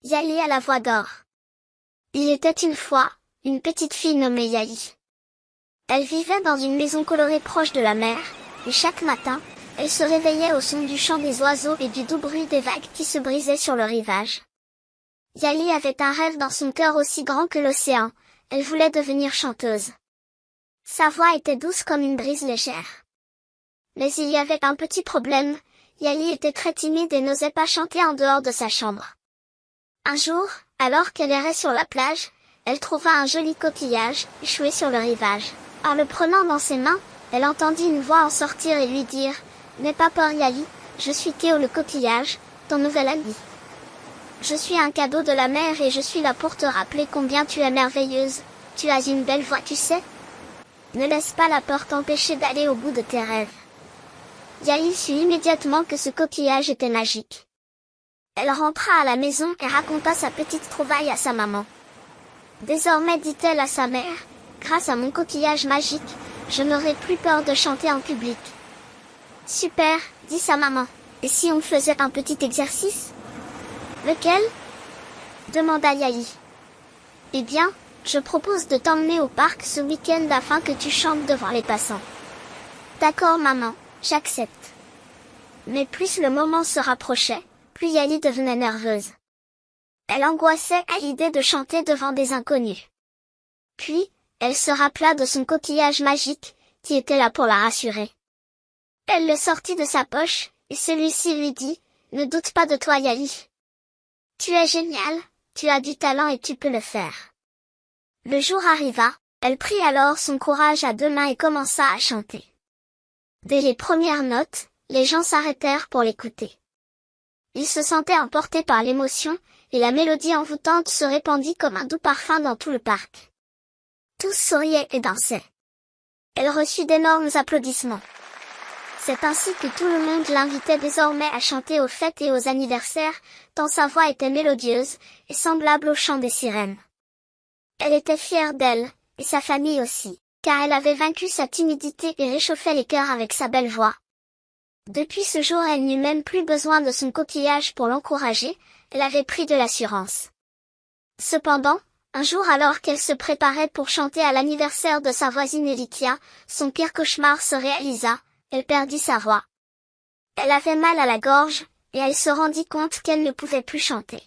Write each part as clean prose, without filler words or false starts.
Yaeli à la voix d'or. Il était une fois, une petite fille nommée Yaeli. Elle vivait dans une maison colorée proche de la mer, et chaque matin, elle se réveillait au son du chant des oiseaux et du doux bruit des vagues qui se brisaient sur le rivage. Yaeli avait un rêve dans son cœur aussi grand que l'océan, elle voulait devenir chanteuse. Sa voix était douce comme une brise légère. Mais il y avait un petit problème, Yaeli était très timide et n'osait pas chanter en dehors de sa chambre. Un jour, alors qu'elle errait sur la plage, elle trouva un joli coquillage, échoué sur le rivage. En le prenant dans ses mains, elle entendit une voix en sortir et lui dire « N'aie pas peur Yaeli, je suis Théo le coquillage, ton nouvel ami. Je suis un cadeau de la mer et je suis là pour te rappeler combien tu es merveilleuse, tu as une belle voix tu sais. Ne laisse pas la peur t'empêcher d'aller au bout de tes rêves. » Yaeli sut immédiatement que ce coquillage était magique. Elle rentra à la maison et raconta sa petite trouvaille à sa maman. Désormais, dit-elle à sa mère, grâce à mon coquillage magique, je n'aurai plus peur de chanter en public. Super, dit sa maman. Et si on faisait un petit exercice? Lequel? Demanda Yaeli. Eh bien, je propose de t'emmener au parc ce week-end afin que tu chantes devant les passants. D'accord maman, j'accepte. Mais plus le moment se rapprochait, plus Yaeli devenait nerveuse. Elle angoissait à l'idée de chanter devant des inconnus. Puis, elle se rappela de son coquillage magique, qui était là pour la rassurer. Elle le sortit de sa poche, et celui-ci lui dit, « Ne doute pas de toi Yaeli. Tu es géniale, tu as du talent et tu peux le faire. » Le jour arriva, elle prit alors son courage à deux mains et commença à chanter. Dès les premières notes, les gens s'arrêtèrent pour l'écouter. Ils se sentaient emportés par l'émotion, et la mélodie envoûtante se répandit comme un doux parfum dans tout le parc. Tous souriaient et dansaient. Elle reçut d'énormes applaudissements. C'est ainsi que tout le monde l'invitait désormais à chanter aux fêtes et aux anniversaires, tant sa voix était mélodieuse, et semblable au chant des sirènes. Elle était fière d'elle, et sa famille aussi, car elle avait vaincu sa timidité et réchauffait les cœurs avec sa belle voix. Depuis ce jour, elle n'eut même plus besoin de son coquillage pour l'encourager, elle avait pris de l'assurance. Cependant, un jour alors qu'elle se préparait pour chanter à l'anniversaire de sa voisine Elikia, son pire cauchemar se réalisa, elle perdit sa voix. Elle avait mal à la gorge, et elle se rendit compte qu'elle ne pouvait plus chanter.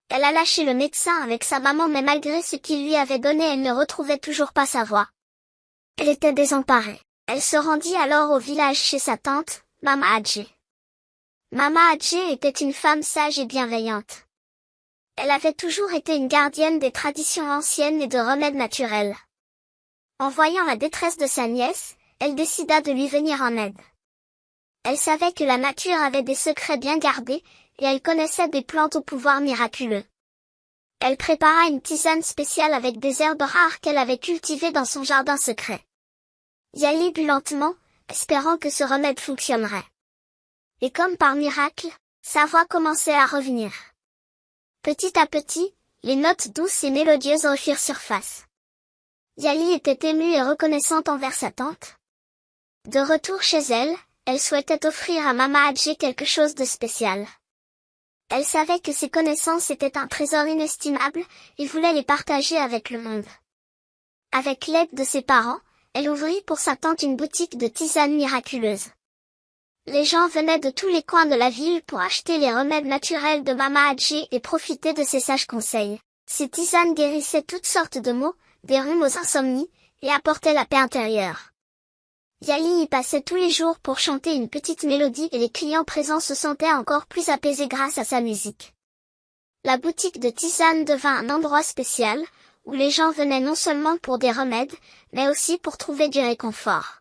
Elle alla chez le médecin avec sa maman mais malgré ce qu'il lui avait donné elle ne retrouvait toujours pas sa voix. Elle était désemparée. Elle se rendit alors au village chez sa tante, Mama Adjé. Mama Adjé était une femme sage et bienveillante. Elle avait toujours été une gardienne des traditions anciennes et de remèdes naturels. En voyant la détresse de sa nièce, elle décida de lui venir en aide. Elle savait que la nature avait des secrets bien gardés, et elle connaissait des plantes au pouvoir miraculeux. Elle prépara une tisane spéciale avec des herbes rares qu'elle avait cultivées dans son jardin secret. Yaeli but lentement, espérant que ce remède fonctionnerait. Et comme par miracle, sa voix commençait à revenir. Petit à petit, les notes douces et mélodieuses refirent surface. Yaeli était émue et reconnaissante envers sa tante. De retour chez elle, elle souhaitait offrir à Mama Adjé quelque chose de spécial. Elle savait que ses connaissances étaient un trésor inestimable, et voulait les partager avec le monde. Avec l'aide de ses parents, elle ouvrit pour sa tante une boutique de tisanes miraculeuses. Les gens venaient de tous les coins de la ville pour acheter les remèdes naturels de Mama Adjé et profiter de ses sages conseils. Ces tisanes guérissaient toutes sortes de maux, des rhumes aux insomnies, et apportaient la paix intérieure. Yaeli y passait tous les jours pour chanter une petite mélodie et les clients présents se sentaient encore plus apaisés grâce à sa musique. La boutique de tisanes devint un endroit spécial, où les gens venaient non seulement pour des remèdes, mais aussi pour trouver du réconfort.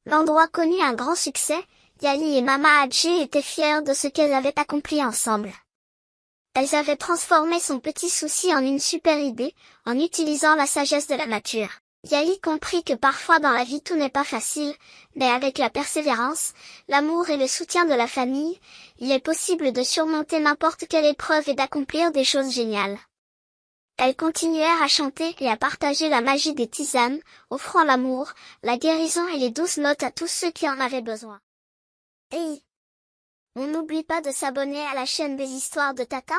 L'endroit connut un grand succès, Yaeli et Mama Adjé étaient fiers de ce qu'elles avaient accompli ensemble. Elles avaient transformé son petit souci en une super idée, en utilisant la sagesse de la nature. Yaeli comprit que parfois dans la vie tout n'est pas facile, mais avec la persévérance, l'amour et le soutien de la famille, il est possible de surmonter n'importe quelle épreuve et d'accomplir des choses géniales. Elles continuèrent à chanter et à partager la magie des tisanes, offrant l'amour, la guérison et les douces notes à tous ceux qui en avaient besoin. Hey! On n'oublie pas de s'abonner à la chaîne des histoires de Tata?